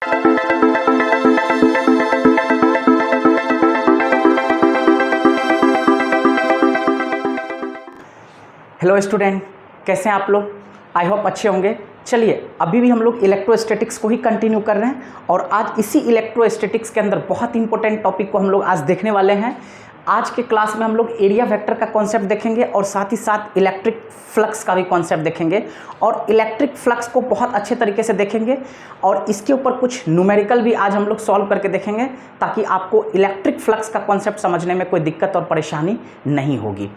Hello student, कैसे हैं आप लोग? आई होप अच्छे होंगे। चलिए, अभी भी हम लोग इलेक्ट्रोस्टैटिक्स को ही कंटिन्यू कर रहे हैं और आज इसी इलेक्ट्रोस्टैटिक्स के अंदर बहुत इंपॉर्टेंट टॉपिक को हम लोग आज देखने वाले हैं। आज के क्लास में हम लोग एरिया वेक्टर का कॉन्सेप्ट देखेंगे और साथ ही साथ इलेक्ट्रिक फ्लक्स का भी कॉन्सेप्ट देखेंगे और इलेक्ट्रिक फ्लक्स को बहुत अच्छे तरीके से देखेंगे और इसके ऊपर कुछ न्यूमेरिकल भी आज हम लोग सॉल्व करके देखेंगे ताकि आपको इलेक्ट्रिक फ्लक्स का कॉन्सेप्ट समझने में कोई दिक्कत और परेशानी नहीं होगी।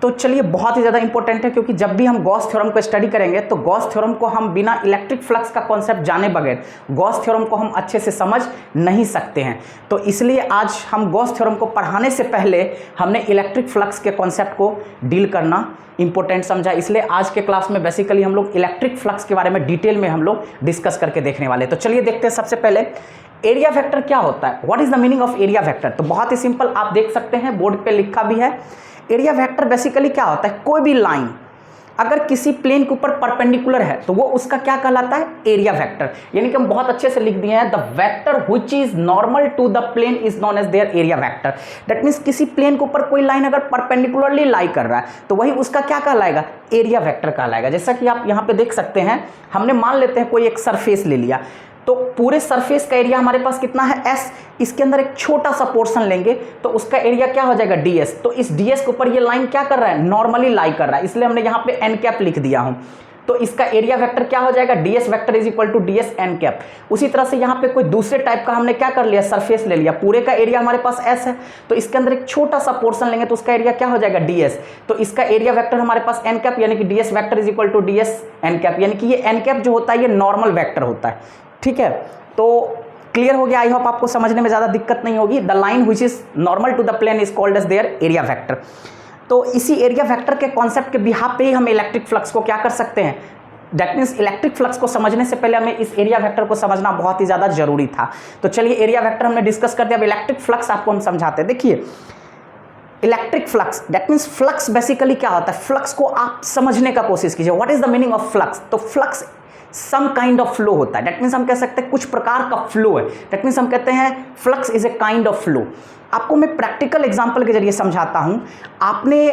तो चलिए, बहुत ही ज़्यादा इंपॉर्टेंट है क्योंकि जब भी हम गॉस थ्योरम को स्टडी करेंगे तो गॉस थ्योरम को हम बिना इलेक्ट्रिक फ्लक्स का कॉन्सेप्ट जाने बगैर गॉस थ्योरम को हम अच्छे से समझ नहीं सकते हैं। तो इसलिए आज हम गॉस थ्योरम को पढ़ाने से पहले हमने इलेक्ट्रिक फ्लक्स के कॉन्सेप्ट को डील करना इंपॉर्टेंट समझा। इसलिए आज के क्लास में बेसिकली हम लोग इलेक्ट्रिक फ्लक्स के बारे में डिटेल में हम लोग डिस्कस करके देखने वाले। तो चलिए देखते हैं सबसे पहले एरिया वेक्टर क्या होता है, what is the meaning of area vector. तो बहुत ही सिंपल, आप देख सकते हैं बोर्ड पे लिखा भी है। एरिया वेक्टर बेसिकली क्या होता है, कोई भी लाइन अगर किसी प्लेन के ऊपर परपेंडिकुलर है तो वो उसका क्या कहलाता है, एरिया वेक्टर। यानी कि हम बहुत अच्छे से लिख दिए हैं, the vector which is normal to the plane is known as their area vector. That means किसी प्लेन के ऊपर कोई लाइन अगर परपेंडिकुलरली लाई कर रहा है तो वही उसका क्या कहलाएगा, एरिया वेक्टर कहलाएगा। जैसा कि आप यहाँ पे देख सकते हैं, हमने मान लेते हैं कोई एक सरफेस ले लिया तो पूरे सरफेस का एरिया हमारे पास कितना है, S। इसके अंदर एक छोटा सा पोर्शन लेंगे तो उसका एरिया क्या हो जाएगा, ds। तो इस ds के ऊपर ये लाइन क्या कर रहा है, नॉर्मली लाई कर रहा है, इसलिए हमने यहाँ पे n कैप लिख दिया हूँ। तो इसका एरिया वेक्टर क्या हो जाएगा, ds vector is equal to ds n cap. उसी तरह से यहाँ पे कोई दूसरे टाइप का हमने क्या कर लिया, सरफेस ले लिया, पूरे का एरिया हमारे पास s है तो इसके अंदर एक छोटा सा पोर्शन लेंगे तो उसका एरिया क्या हो जाएगा, ds। तो इसका एरिया वेक्टर हमारे पास n कैप यानी कि ds vector is equal to ds n cap. यानी कि ये n कैप जो होता है ये नॉर्मल वेक्टर होता है, ठीक है। तो क्लियर हो गया, आई होप आपको समझने में ज़्यादा दिक्कत नहीं होगी। The line which is normal to the plane is called as their area vector. तो इसी एरिया वेक्टर के कॉन्सेप्ट के बिहाफ पे ही हम इलेक्ट्रिक फ्लक्स को क्या कर सकते हैं, दैट मीन्स इलेक्ट्रिक फ्लक्स को समझने से पहले हमें इस एरिया वेक्टर को समझना बहुत ही ज़्यादा जरूरी था। तो चलिए, एरिया वेक्टर हमने डिस्कस कर दिया, अब इलेक्ट्रिक फ्लक्स आपको हम समझाते हैं। देखिए, electric flux that means flux basically क्या होता है, फ्लक्स को आप समझने का कोशिश कीजिए। What is the meaning of flux. तो flux some kind of flow होता है, दैट मीन्स हम कह सकते हैं कुछ प्रकार का फ्लो है। दैट मीन्स हम कहते हैं flux is a kind of flow. आपको मैं प्रैक्टिकल एग्जांपल के जरिए समझाता हूं। आपने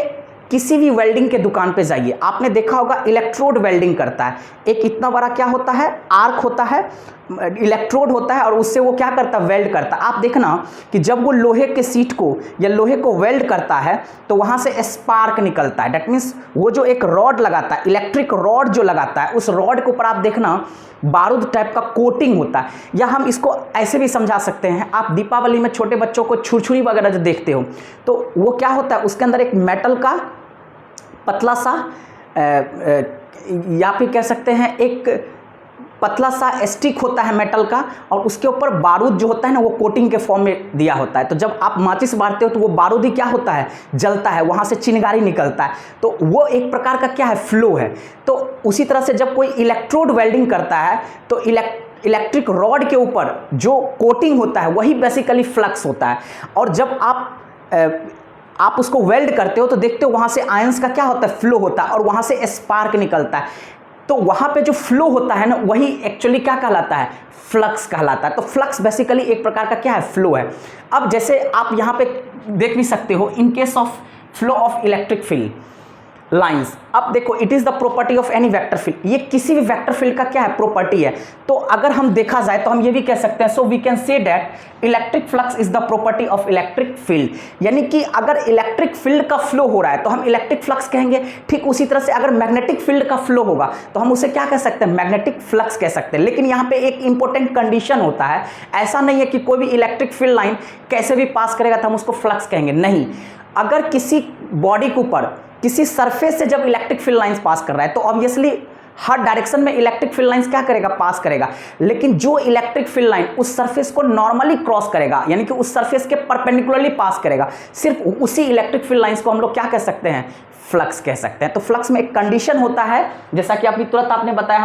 किसी भी वेल्डिंग के दुकान पे जाइए, आपने देखा होगा इलेक्ट्रोड वेल्डिंग करता है। एक इतना बड़ा क्या होता है, आर्क होता है, इलेक्ट्रोड होता है और उससे वो क्या करता है, वेल्ड करता है। आप देखना कि जब वो लोहे के सीट को या लोहे को वेल्ड करता है तो वहाँ से स्पार्क निकलता है। दैट मीन्स वो जो एक रॉड लगाता है, इलेक्ट्रिक रॉड जो लगाता है, उस रॉड के ऊपर आप देखना बारूद टाइप का कोटिंग होता है। या हम इसको ऐसे भी समझा सकते हैं, आप दीपावली में छोटे बच्चों को छुरछुरी वगैरह जो देखते हो तो वो क्या होता है, उसके अंदर एक मेटल का पतला सा या फिर कह सकते हैं एक पतला सा स्टिक होता है मेटल का और उसके ऊपर बारूद जो होता है ना वो कोटिंग के फॉर्म में दिया होता है। तो जब आप माचिस बारते हो तो वो बारूद ही क्या होता है, जलता है, वहाँ से चिंगारी निकलता है। तो वो एक प्रकार का क्या है, फ्लो है। तो उसी तरह से जब कोई इलेक्ट्रोड वेल्डिंग करता है तो इलेक्ट्रिक रॉड के ऊपर जो कोटिंग होता है वही बेसिकली फ्लक्स होता है। और जब आप उसको वेल्ड करते हो तो देखते हो वहाँ से आयंस का क्या होता है, फ्लो होता है और वहाँ से स्पार्क निकलता है। तो वहाँ पे जो फ्लो होता है ना वही एक्चुअली क्या कहलाता है, फ्लक्स कहलाता है। तो फ्लक्स बेसिकली एक प्रकार का क्या है, फ्लो है। अब जैसे आप यहाँ पे देख भी सकते हो, in case of flow of electric field lines, अब देखो it is the property of any vector field. ये किसी भी वेक्टर फील्ड का क्या है, प्रॉपर्टी है। तो अगर हम देखा जाए तो हम ये भी कह सकते हैं, so we can say that electric flux is the property of electric field. यानी कि अगर इलेक्ट्रिक फील्ड का फ्लो हो रहा है तो हम इलेक्ट्रिक फ्लक्स कहेंगे। ठीक उसी तरह से अगर मैग्नेटिक फील्ड का फ्लो होगा तो हम उसे क्या कह सकते हैं, मैग्नेटिक फ्लक्स कह सकते हैं। लेकिन यहाँ पे एक इंपॉर्टेंट कंडीशन होता है, ऐसा नहीं है कि कोई भी इलेक्ट्रिक फील्ड लाइन कैसे भी पास करेगा तो हम उसको फ्लक्स कहेंगे, नहीं। अगर किसी बॉडी के ऊपर किसी सरफेस से जब इलेक्ट्रिक फील्ड लाइंस पास कर रहा है तो ऑब्वियसली हर डायरेक्शन में इलेक्ट्रिक फील्ड लाइंस क्या करेगा, पास करेगा। लेकिन जो इलेक्ट्रिक फील्ड लाइन उस सरफेस को नॉर्मली क्रॉस करेगा, यानी कि उस सरफेस के परपेंडिकुलरली पास करेगा, सिर्फ उसी इलेक्ट्रिक फील्ड लाइंस को हम लोग क्या कह सकते हैं, फ्लक्स कह सकते हैं। तो फ्लक्स में एक कंडीशन होता है, जैसा कि अभी तुरंत आपने बताया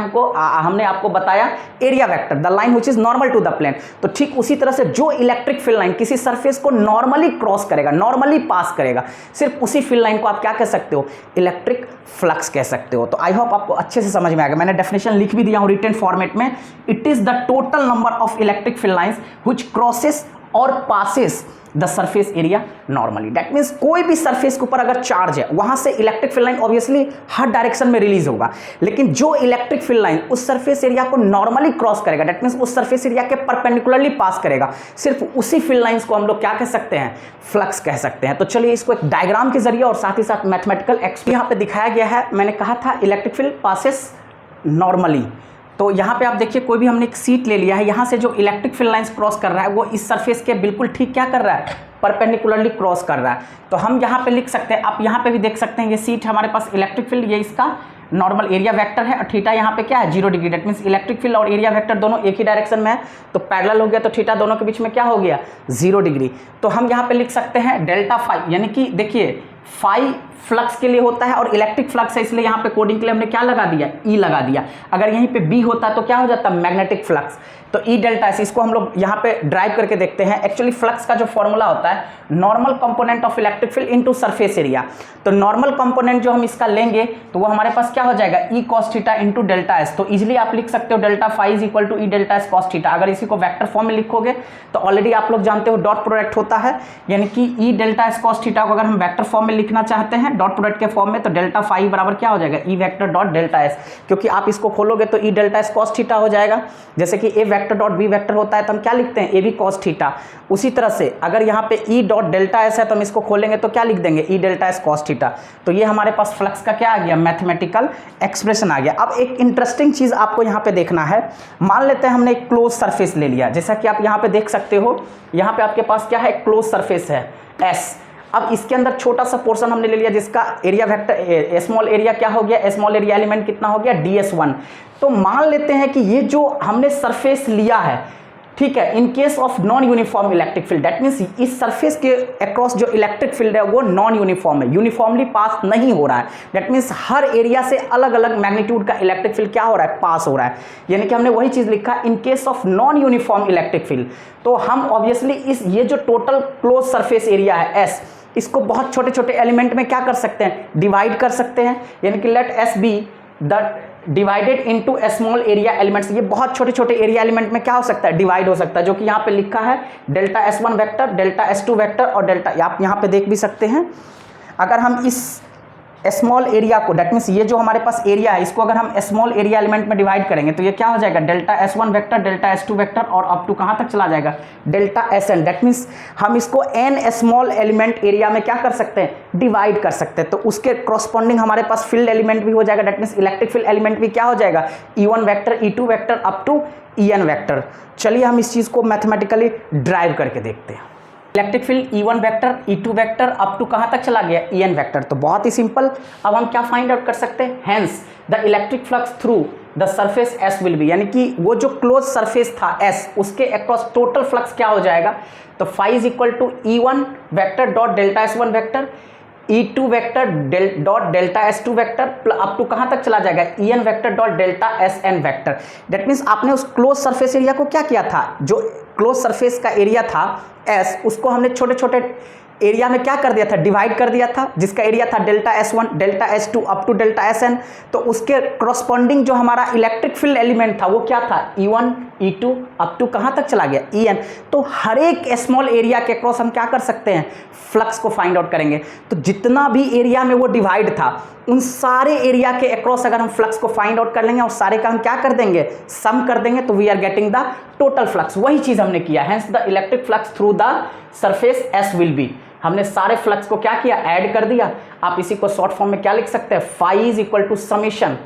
हमने आपको बताया area vector, the line which is normal to the plane. तो ठीक उसी तरह से जो इलेक्ट्रिक फील्ड लाइन किसी सरफेस को नॉर्मली क्रॉस करेगा, नॉर्मली पास करेगा, सिर्फ उसी फील्ड लाइन को आप क्या कह सकते हो, इलेक्ट्रिक फ्लक्स कह सकते हो। तो आई होप आपको अच्छे से समझ में आ गया। मैंने डेफिनेशन लिख भी दिया हूं रिटन फॉर्मेट में। It is the total number of electric field lines which crosses और passes the surface area normally. That means कोई भी सरफेस के ऊपर अगर चार्ज है, वहां से इलेक्ट्रिक फील्ड लाइन ऑब्वियसली हर डायरेक्शन में रिलीज होगा, लेकिन जो इलेक्ट्रिक फील्ड लाइन उस सरफेस एरिया को नॉर्मली क्रॉस करेगा, दैट मीन्स उस सरफेस एरिया के परपेंडिकुलरली पास करेगा, सिर्फ उसी फील्ड लाइंस को हम लोग क्या कह सकते हैं, फ्लक्स कह सकते हैं। तो चलिए इसको एक डायग्राम के जरिए और साथ ही साथ मैथमेटिकल एक्सप्लेन यहाँ पे दिखाया गया है। मैंने कहा था इलेक्ट्रिक फील्ड पासेस नॉर्मली, तो यहाँ पे आप देखिए कोई भी हमने एक सीट ले लिया है, यहाँ से जो इलेक्ट्रिक फील्ड लाइंस क्रॉस कर रहा है वो इस सरफेस के बिल्कुल ठीक क्या कर रहा है, परपेंडिकुलरली क्रॉस कर रहा है। तो हम यहाँ पे लिख सकते हैं, आप यहाँ पे भी देख सकते हैं, ये सीट हमारे पास इलेक्ट्रिक फील्ड, ये इसका नॉर्मल एरिया वेक्टर है और थीटा यहाँ पे क्या है, 0 degree. That means electric field और एरिया वेक्टर दोनों एक ही डायरेक्शन में है, तो पैरेलल हो गया, तो थीटा दोनों के बीच में क्या हो गया, 0 डिग्री। तो हम यहाँ पे लिख सकते हैं डेल्टा फाई, यानी कि देखिए फाई फ्लक्स के लिए होता है और इलेक्ट्रिक फ्लक्स है, इसलिए यहाँ पे कोडिंग के लिए हमने क्या लगा दिया, ई लगा दिया। अगर यहीं पे बी होता तो क्या हो जाता, मैग्नेटिक फ्लक्स। तो ई डेल्टा एस, इसको हम लोग यहाँ पे ड्राइव करके देखते हैं। एक्चुअली फ्लक्स का जो फॉर्मूला होता है normal component of electric field into surface area. तो नॉर्मल कंपोनेंट जो हम इसका लेंगे तो वो हमारे पास क्या हो जाएगा, E cos theta into delta S. तो इजिली आप लिख सकते हो delta phi is equal to E delta S cos theta. अगर इसी को वेक्टर फॉर्म में लिखोगे तो ऑलरेडी आप लोग जानते हो डॉट प्रोडक्ट होता है, यानी कि ई डेल्टा एस कॉस थीटा को अगर हम वेक्टर फॉर्म में लिखना चाहते हैं डॉट प्रोडक्ट के फॉर्म में, तो डेल्टा फाई बराबर क्या हो जाएगा, E vector dot delta S. क्योंकि आप इसको खोलोगे तो ई डेल्टा एस कॉस थीटा हो जाएगा, जैसे कि ए वेक्टर डॉट बी वेक्टर होता है तो हम क्या लिखते हैं, ए बी कॉस थीटा। उसी तरह से अगर यहाँ पे ई डॉट डेल्टा एस है तो हम इसको खोलेंगे तो क्या लिख देंगे, ई डेल्टा एस कॉस थीटा। तो ये हमारे पास फ्लक्स का क्या आ गया, मैथमेटिकल एक्सप्रेशन आ गया। अब एक इंटरेस्टिंग चीज आपको यहाँ पे देखना है, मान लेते हैं हमने एक क्लोज सरफेस ले लिया, जैसा कि आप यहाँ पे देख सकते हो, यहाँ पे आपके पास क्या है, क्लोज सरफेस है एस। अब इसके अंदर छोटा सा पोर्शन हमने ले लिया जिसका एरिया वेक्टर स्मॉल एरिया क्या हो गया, स्मॉल एरिया एलिमेंट कितना हो गया, ds1। तो मान लेते हैं कि ये जो हमने सरफेस लिया है, ठीक है, in case of non uniform electric field, that means इस सरफेस के अक्रॉस जो इलेक्ट्रिक फील्ड है वो नॉन यूनिफॉर्म है, यूनिफॉर्मली पास नहीं हो रहा है। दैट मीन्स हर एरिया से अलग अलग मैग्नीट्यूड का इलेक्ट्रिक फील्ड क्या हो रहा है, पास हो रहा है। यानी कि हमने वही चीज लिखा in case of non uniform electric field. तो हम ऑब्वियसली ये जो टोटल क्लोज सरफेस एरिया है एस, इसको बहुत छोटे छोटे एलिमेंट में क्या कर सकते हैं, डिवाइड कर सकते हैं। यानी कि let S be the divided into small area elements. ये बहुत छोटे छोटे एरिया एलिमेंट में क्या हो सकता है, डिवाइड हो सकता है, जो कि यहाँ पे लिखा है delta S1 vector, delta S2 vector और डेल्टा, आप यहाँ पे देख भी सकते हैं। अगर हम इस स्मॉल एरिया को, दैट मीन्स ये जो हमारे पास एरिया है, इसको अगर हम स्मॉल एरिया एलिमेंट में डिवाइड करेंगे तो ये क्या हो जाएगा, delta S1 vector, delta S2 vector और अप टू कहाँ तक चला जाएगा, डेल्टा Sn। दैट मीन्स हम इसको n स्मॉल एलिमेंट एरिया में क्या कर सकते हैं, डिवाइड कर सकते हैं। तो उसके क्रॉसपॉन्डिंग हमारे पास फील्ड एलिमेंट भी हो जाएगा, that means electric field element भी क्या हो जाएगा, E1 vector, E2 vector up to En vector. चलिए हम इस चीज़ को मैथमेटिकली ड्राइव करके देखते हैं। Electric field E1 vector, E2 vector up to कहाँ तक चला गया, En वेक्टर। तो बहुत ही सिंपल, अब हम क्या फाइंड आउट कर सकते हैं, hence the electric flux through the surface S will be, यानी कि वो जो क्लोज सरफेस था S, उसके अक्रॉस टोटल फ्लक्स क्या हो जाएगा। तो phi is equal to E1 vector dot delta S1 vector, E2 vector dot delta S2 vector up to कहाँ तक चला जाएगा, En vector dot delta Sn vector. That means आपने उस क्लोज सरफेस एरिया को क्या किया था, जो क्लोज सरफेस का एरिया था S, उसको हमने छोटे छोटे एरिया में क्या कर दिया था, डिवाइड कर दिया था, जिसका एरिया था delta S1, delta S2 up to delta Sn। तो उसके क्रॉसपॉन्डिंग जो हमारा इलेक्ट्रिक फील्ड एलिमेंट था वो क्या था, E1 E2 अप टू कहाँ तक चला गया, En। तो हर एक स्मॉल एरिया के क्रॉस हम क्या कर सकते हैं, फ्लक्स को फाइंड आउट करेंगे। तो जितना भी एरिया में वो डिवाइड था उन सारे एरिया के अक्रॉस अगर हम फ्लक्स को फाइंड आउट कर लेंगे और सारे का हम क्या कर देंगे, सम कर देंगे, तो we are getting the total flux. वही चीज हमने किया, hence the electric flux through the surface S will be. हमने सारे फ्लक्स को क्या किया, ऐड कर दिया। आप इसी को शॉर्ट फॉर्म में क्या लिख सकते हैं, phi is equal to summation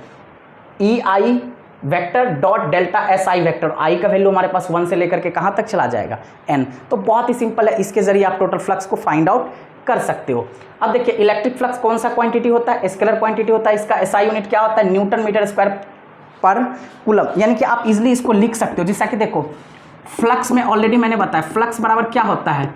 EI vector dot delta SI vector. I का वैल्यू हमारे पास 1 से लेकर के कहाँ तक चला जाएगा, N। तो बहुत ही सिंपल है, इसके जरिए आप टोटल फ्लक्स को फाइंड आउट कर सकते हो। अब देखिए इलेक्ट्रिक फ्लक्स कौन सा क्वांटिटी होता है, स्केलर क्वांटिटी होता है। इसका SI यूनिट क्या होता है, न्यूटन मीटर स्क्वायर पर कूलम। यानी कि आप इजिली इसको लिख सकते हो, जैसा कि देखो फ्लक्स में ऑलरेडी मैंने बताया, फ्लक्स बराबर क्या होता है,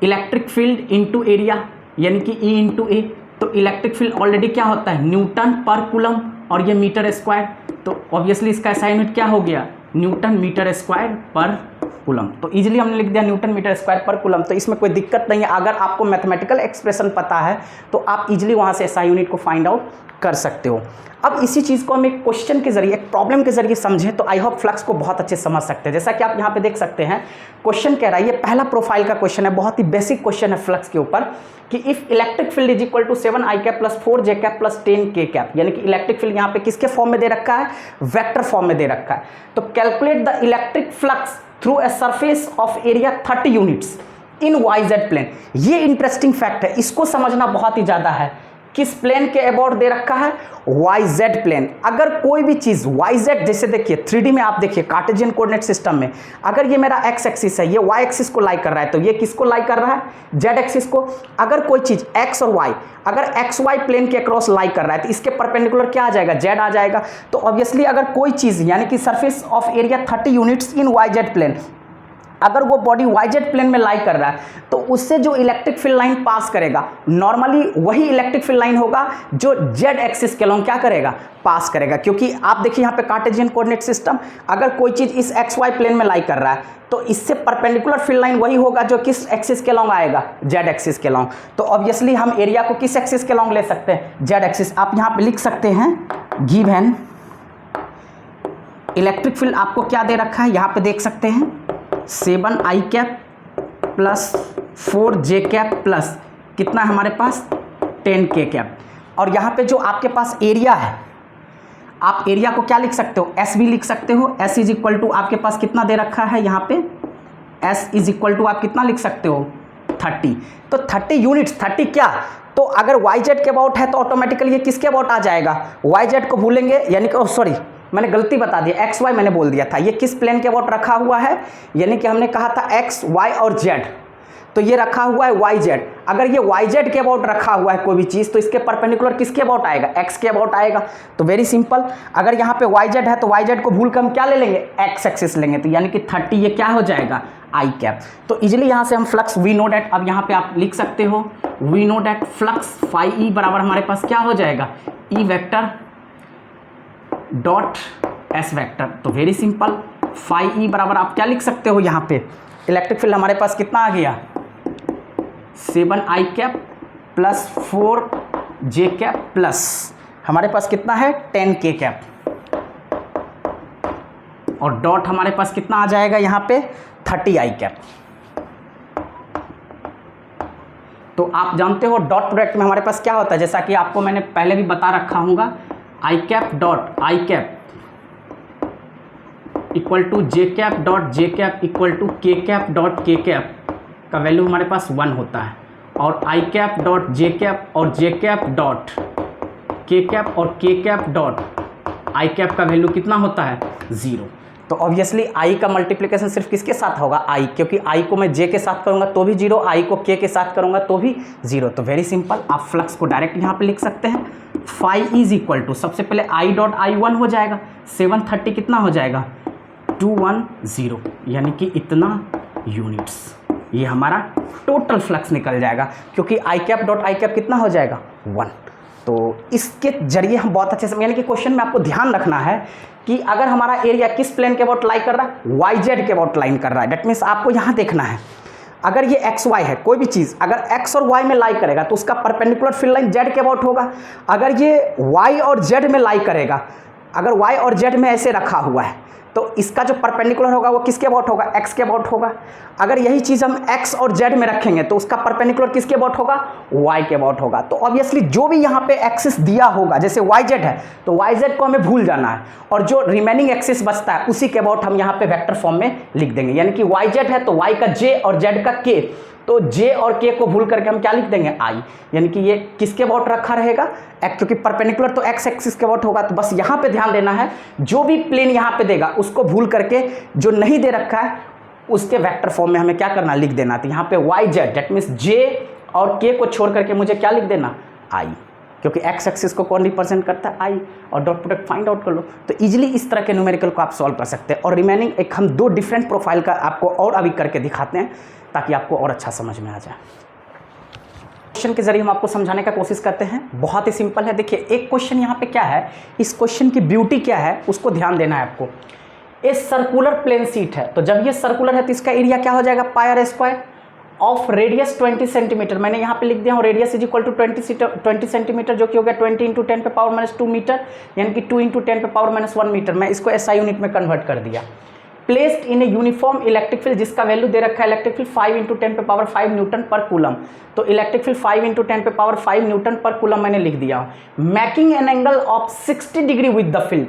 इलेक्ट्रिक फील्ड इंटू एरिया, यानी कि E इंटू ए। तो इलेक्ट्रिक फील्ड ऑलरेडी क्या होता है, न्यूटन पर कूलम, और ये मीटर स्क्वायर, तो ऑब्वियसली इसका SI यूनिट क्या हो गया, न्यूटन मीटर स्क्वायर पर कूलम। तो इजीली हमने लिख दिया न्यूटन मीटर स्क्वायर पर कूलम। तो इसमें कोई दिक्कत नहीं है, अगर आपको मैथमेटिकल एक्सप्रेशन पता है तो आप इजीली वहाँ से SI यूनिट को फाइंड आउट कर सकते हो। अब इसी चीज़ को हम एक क्वेश्चन के जरिए, एक प्रॉब्लम के जरिए समझें तो आई होप फ्लक्स को बहुत अच्छे समझ सकते हैं। जैसा कि आप यहाँ पे देख सकते हैं, क्वेश्चन कह रहा है, ये पहला प्रोफाइल का क्वेश्चन है, बहुत ही बेसिक क्वेश्चन है फ्लक्स के ऊपर, कि if electric field is equal to 7i cap plus 4j cap plus 10k cap, यानी कि इलेक्ट्रिक फील्ड यहाँ पे किसके फॉर्म में दे रखा है, वेक्टर फॉर्म में दे रखा है। तो calculate the electric flux through a surface of area 30 units in YZ plane. ये इंटरेस्टिंग फैक्ट है, इसको समझना बहुत ही ज़्यादा है। किस प्लेन के अबाउट दे रखा है, YZ प्लेन। अगर कोई भी चीज़ YZ, जैसे देखिए 3D में आप देखिए कार्टेशियन कोऑर्डिनेट सिस्टम में, अगर ये मेरा x एक्सिस है, ये y एक्सिस को लाई कर रहा है, तो ये किसको लाई कर रहा है, Z एक्सिस को। अगर कोई चीज़ x और y, अगर XY प्लेन के अक्रॉस लाई कर रहा है तो इसके परपेंडिकुलर क्या आ जाएगा, Z आ जाएगा। तो ऑब्वियसली अगर कोई चीज़, यानी कि surface of area 30 units in YZ plane, अगर वो बॉडी YZ प्लेन में लाई कर रहा है तो उससे जो इलेक्ट्रिक फील्ड लाइन पास करेगा, नॉर्मली वही इलेक्ट्रिक फील्ड लाइन होगा जो Z एक्सिस के लॉन्ग क्या करेगा, पास करेगा। क्योंकि आप देखिए यहाँ पे कार्टेशियन कोऑर्डिनेट सिस्टम, अगर कोई चीज़ इस XY प्लेन में लाई कर रहा है तो इससे परपेंडिकुलर फील्ड लाइन वही होगा जो किस एक्सिस के लॉन्ग आएगा, Z एक्सिस के लॉन्ग। तो ऑब्वियसली हम एरिया को किस एक्सिस के लॉन्ग ले सकते हैं, Z एक्सिस। आप यहाँ पे लिख सकते हैं गिवन इलेक्ट्रिक फील्ड आपको क्या दे रखा है, यहाँ पे देख सकते हैं 7i cap plus 4j cap plus कितना है हमारे पास 10k कैप। और यहाँ पे जो आपके पास एरिया है, आप एरिया को क्या लिख सकते हो, S भी लिख सकते हो। S इज इक्वल टू आपके पास कितना दे रखा है, यहाँ पे S इज इक्वल टू आप कितना लिख सकते हो 30। तो 30 यूनिट्स, 30 क्या, तो अगर YZ के अबाउट है तो ऑटोमेटिकली ये किसके अबाउट आ जाएगा, YZ को भूलेंगे, यानी कि सॉरी मैंने गलती बता दी, XY मैंने बोल दिया था, ये किस प्लेन के अबाउट रखा हुआ है, यानी कि हमने कहा था X, Y और Z, तो ये रखा हुआ है YZ। अगर ये YZ के अबाउट रखा हुआ है कोई भी चीज़ तो इसके परपेंडिकुलर किसके अबाउट आएगा, X के अबाउट आएगा। तो वेरी सिंपल, अगर यहाँ पे YZ है तो YZ को भूल कर हम क्या ले लेंगे, X एक्सिस लेंगे, तो यानी कि 30 ये क्या हो जाएगा, I कैप। तो इजीली यहाँ से हम फ्लक्स वी नो डैट, अब यहाँ पे आप लिख सकते हो we know that flux phi E बराबर हमारे पास क्या हो जाएगा, E vector dot S vector. तो वेरी सिंपल, फाई ई बराबर आप क्या लिख सकते हो, यहाँ पे इलेक्ट्रिक फील्ड हमारे पास कितना आ गया 7i cap plus 4j cap plus हमारे पास कितना है 10k कैप, और डॉट हमारे पास कितना आ जाएगा यहाँ पे 30i कैप। तो आप जानते हो डॉट प्रोडक्ट में हमारे पास क्या होता है, जैसा कि आपको मैंने पहले भी बता रखा हूँगा, I cap dot I cap equal to J cap dot J cap equal to K cap dot K cap का वैल्यू हमारे पास 1 होता है, और I cap dot J cap और J cap dot K cap और K cap dot I cap का value कितना होता है 0। तो ऑब्वियसली आई का मल्टीप्लिकेशन सिर्फ किसके साथ होगा, आई, क्योंकि आई को मैं जे के साथ करूंगा तो भी 0, आई को के साथ करूंगा तो भी 0। तो वेरी सिंपल, आप फ्लक्स को डायरेक्ट यहाँ पे लिख सकते हैं, फाई इज इक्वल टू सबसे पहले आई डॉट आई 1 हो जाएगा, 730 कितना हो जाएगा 210, यानी कि इतना यूनिट्स, ये हमारा टोटल फ्लक्स निकल जाएगा, क्योंकि आई कैप डॉट आई कैप कितना हो जाएगा 1। तो इसके जरिए हम बहुत अच्छे से, यानी कि क्वेश्चन में आपको ध्यान रखना है कि अगर हमारा एरिया किस प्लेन के अबाउट लाई कर रहा है, YZ के अबाउट लाइन कर रहा है, डेट मीन्स आपको यहाँ देखना है, अगर ये XY है कोई भी चीज़, अगर X और Y में लाई करेगा तो उसका परपेंडिकुलर फील्ड लाइन Z के अबाउट होगा। अगर ये Y और Z में लाई करेगा, अगर Y और Z में ऐसे रखा हुआ है तो इसका जो परपेंडिकुलर होगा वो किसके अबाउट होगा, X के अबाउट होगा। अगर यही चीज़ हम X और Z में रखेंगे तो उसका परपेंडिकुलर किसके अबाउट होगा, Y के अबाउट होगा। तो ऑब्वियसली जो भी यहाँ पे एक्सिस दिया होगा, जैसे YZ है तो YZ को हमें भूल जाना है, और जो रिमेनिंग एक्सिस बचता है उसी के अबाउट हम यहाँ पे वेक्टर फॉर्म में लिख देंगे। यानी कि YZ है तो Y का J और Z का K, तो J और K को भूल करके हम क्या लिख देंगे I, यानी कि ये किसके अबाउट रखा रहेगा, क्योंकि परपेंडिकुलर तो X एक्सिस के अबाउट होगा। तो बस यहाँ पे ध्यान देना है, जो भी प्लेन यहाँ पे देगा उसको भूल करके जो नहीं दे रखा है उसके वेक्टर फॉर्म में हमें क्या करना, लिख देना। तो यहाँ पे YZ डेट मीन्स J और K को छोड़ करके मुझे क्या लिख देना I, क्योंकि X एक्सिस को कौन रिप्रेजेंट करता है I, और डॉट प्रोडक्ट फाइंड आउट कर लो। तो इजीली इस तरह के न्यूमेरिकल को आप सॉल्व कर सकते हैं। और रिमेनिंग एक हम 2 डिफरेंट प्रोफाइल का आपको और अभी करके दिखाते हैं ताकि आपको और अच्छा समझ में आ जाए। क्वेश्चन के जरिए हम आपको समझाने का कोशिश करते हैं। बहुत ही सिंपल है। देखिए एक क्वेश्चन यहाँ पे क्या है, इस क्वेश्चन की ब्यूटी क्या है उसको ध्यान देना है आपको। ये सर्कुलर प्लेन शीट है, तो जब ये सर्कुलर है तो इसका एरिया क्या हो जाएगा, pi r square of radius 20 centimetre. मैंने यहाँ पे लिख दिया हूँ radius is equal to 20 centimetre, जो कि हो गया 20 इंटू 10 पे पावर माइनस 2 मीटर, यानी कि 2 इंटू 10 पे पावर माइनस 1 मीटर। मैं इसको SI यूनिट में कन्वर्ट कर दिया। Placed in A uniform electric field, जिसका वैल्यू दे रखा है इलेक्ट्रिक फील्ड 5 इंटू 10 पे पावर 5 न्यूटन पर कूलम। तो इलेक्ट्रिक फील्ड 5 इंटू 10 पे पावर 5 न्यूटन पर कूलम मैंने लिख दिया। Making an angle of 60 degree with the field,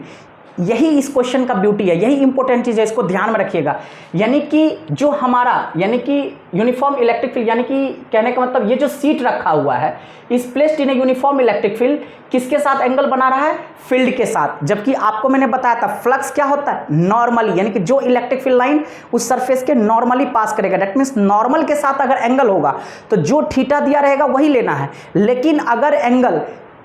यही इस क्वेश्चन का ब्यूटी है, यही इंपॉर्टेंट चीज है, इसको ध्यान में रखिएगा। यानी कि जो हमारा यानी कि यूनिफॉर्म इलेक्ट्रिक फील्ड, यानी कि कहने का मतलब ये जो सीट रखा हुआ है इस placed in A uniform electric field, किसके साथ एंगल बना रहा है, फील्ड के साथ। जबकि आपको मैंने बताया था फ्लक्स क्या होता है, नॉर्मली, यानी कि जो इलेक्ट्रिक फील्ड लाइन उस सरफेस के नॉर्मली पास करेगा। दैट मीन्स नॉर्मल के साथ अगर एंगल होगा तो जो थीटा दिया रहेगा वही लेना है। लेकिन अगर एंगल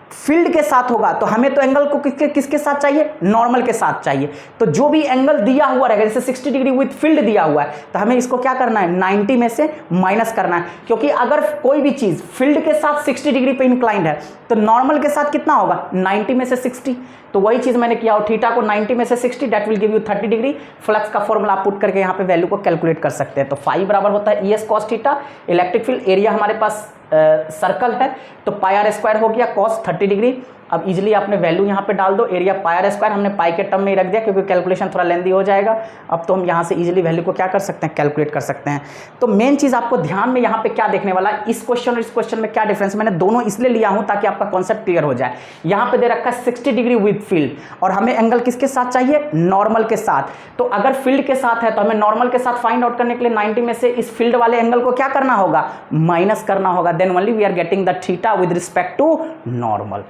फील्ड के साथ होगा तो हमें तो एंगल को किसके साथ चाहिए, नॉर्मल के साथ चाहिए। तो जो भी एंगल दिया हुआ रहेगा, जैसे 60 डिग्री विद फील्ड दिया हुआ है, तो हमें इसको क्या करना है, 90 में से माइनस करना है। क्योंकि अगर कोई भी चीज फील्ड के साथ 60 डिग्री पे इंक्लाइंड है तो नॉर्मल के साथ कितना होगा, 90 में से 60। तो वही चीज मैंने किया, और थीटा को 90 में से 60, that will give you 30 degree. Flux का फॉर्मूला आप पुट करके यहाँ पे वैल्यू को कैलकुलेट कर सकते हैं। तो फाई बराबर होता है ES cos theta. Electric field area हमारे पास सर्कल है तो पाई आर स्क्वायर हो गया cos 30 डिग्री। अब इजीली आपने वैल्यू यहाँ पे डाल दो, एरिया पाई आर स्क्वायर हमने पाई के टर्म में ही रख दिया क्योंकि कैलकुलेशन थोड़ा लेंदी हो जाएगा। अब तो हम यहाँ से इजीली वैल्यू को क्या कर सकते हैं, कैलकुलेट कर सकते हैं। तो मेन चीज आपको ध्यान में यहाँ पे क्या देखने वाला है, इस क्वेश्चन और इस क्वेश्चन में क्या डिफरेंस, मैंने दोनों इसलिए लिया हूँ ताकि आपका कॉन्सेप्ट क्लियर हो जाए। यहाँ पे दे रखा है 60 डिग्री विद फील्ड, और हमें एंगल किसके साथ चाहिए, नॉर्मल के साथ। तो अगर फील्ड के साथ है तो हमें नॉर्मल के साथ फाइंड आउट करने के लिए 90 में से इस फील्ड वाले एंगल को क्या करना होगा, माइनस करना होगा। Then only we are getting the theta with respect to normal.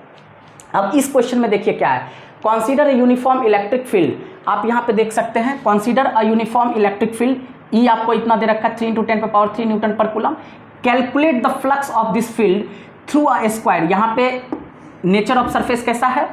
अब इस क्वेश्चन में देखिए क्या है, consider a uniform electric field. आप यहाँ पे देख सकते हैं consider a uniform electric field, E आपको इतना दे रखा है 3 इंटू 10 पे power 3 newton per coulomb. Calculate the flux of this field through a square. यहाँ पे नेचर ऑफ सरफेस कैसा है,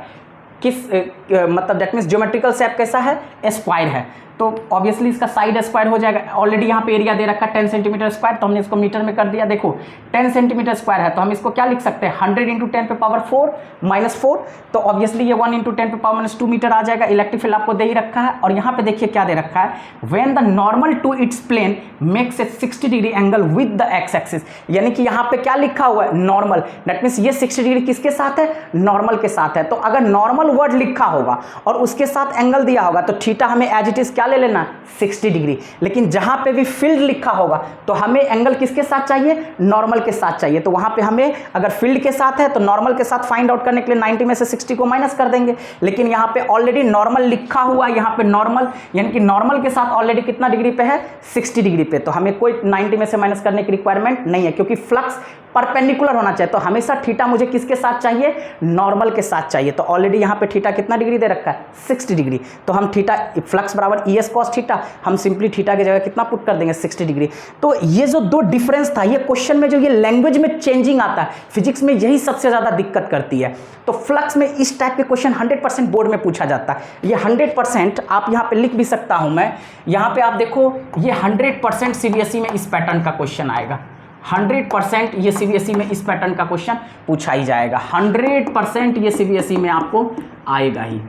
किस मतलब दैट मीन्स ज्योमेट्रिकल शेप कैसा है, स्क्वायर है। तो ऑब्वियसली इसका साइड स्क्वायर हो जाएगा। ऑलरेडी यहाँ पे एरिया दे रखा है 10 सेंटीमीटर स्क्वायर, तो हमने इसको मीटर में कर दिया। देखो 10 सेंटीमीटर स्क्वायर है तो हम इसको क्या लिख सकते हैं, 100 इंटू 10 पे पावर 4 माइनस 4। तो ऑब्वियसली ये 1 इंटू 10 पे पावर माइनस 2 मीटर आ जाएगा। इलेक्ट्रिक फील्ड आपको दे ही रखा है। और यहाँ पे देखिए क्या दे रखा है, when the normal to its plane makes a 60 degree angle with the x axis. यानी कि यहाँ पे क्या लिखा हुआ है, नॉर्मल। दैट मीन्स ये 60 डिग्री किसके साथ है, नॉर्मल के साथ है। तो अगर नॉर्मल वर्ड लिखा होगा और उसके साथ एंगल दिया होगा तो थीटा हमें एज इट इज क्या ले लेना, 60 डिग्री। लेकिन जहां पे भी फील्ड लिखा होगा तो हमें एंगल किसके साथ चाहिए, नॉर्मल के साथ चाहिए। तो वहां पे हमें अगर फील्ड के साथ है तो नॉर्मल के साथ फाइंड आउट करने के लिए 90 में से 60 को माइनस कर देंगे। लेकिन यहां पे ऑलरेडी नॉर्मल लिखा हुआ है, यहां पे नॉर्मल यानी कि नॉर्मल के साथ ऑलरेडी कितना डिग्री पे है, 60 डिग्री पे। तो हमें कोई 90 में से माइनस करने की रिक्वायरमेंट नहीं है क्योंकि फ्लक्स परपेंडिकुलर होना चाहिए। तो हमेशा थीटा मुझे किसके साथ चाहिए, नॉर्मल के साथ चाहिए। तो ऑलरेडी यहाँ पे थीटा कितना डिग्री दे रखा है, 60 डिग्री। तो हम थीटा फ्लक्स बराबर ES cos थीटा, हम सिंपली थीटा की जगह कितना पुट कर देंगे, 60 डिग्री। तो ये जो दो डिफरेंस था, ये क्वेश्चन में जो ये लैंग्वेज में चेंजिंग आता है, फिजिक्स में यही सबसे ज्यादा दिक्कत करती है। तो फ्लक्स में इस टाइप के क्वेश्चन 100% बोर्ड में पूछा जाता है। ये 100% आप यहाँ पे लिख भी सकता हूं मैं। यहाँ पे आप देखो ये 100% CBSE में इस पैटर्न का क्वेश्चन आएगा। 100% ये CBSE में इस पैटर्न का क्वेश्चन पूछा ही जाएगा। 100% ये CBSE में आपको आएगा ही,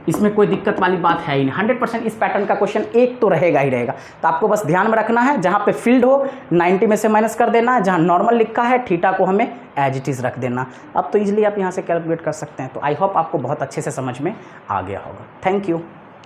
इसमें कोई दिक्कत वाली बात है ही नहीं। 100% इस पैटर्न का क्वेश्चन एक तो रहेगा ही रहेगा। तो आपको बस ध्यान में रखना है, जहाँ पे फील्ड हो 90 में से माइनस कर देना, जहाँ नॉर्मल लिखा है थीटा को हमें एज इट इज़ रख देना। अब तो इजीली आप यहाँ से कैलकुलेट कर सकते हैं। तो आई होप आपको बहुत अच्छे से समझ में आ गया होगा। Thank you.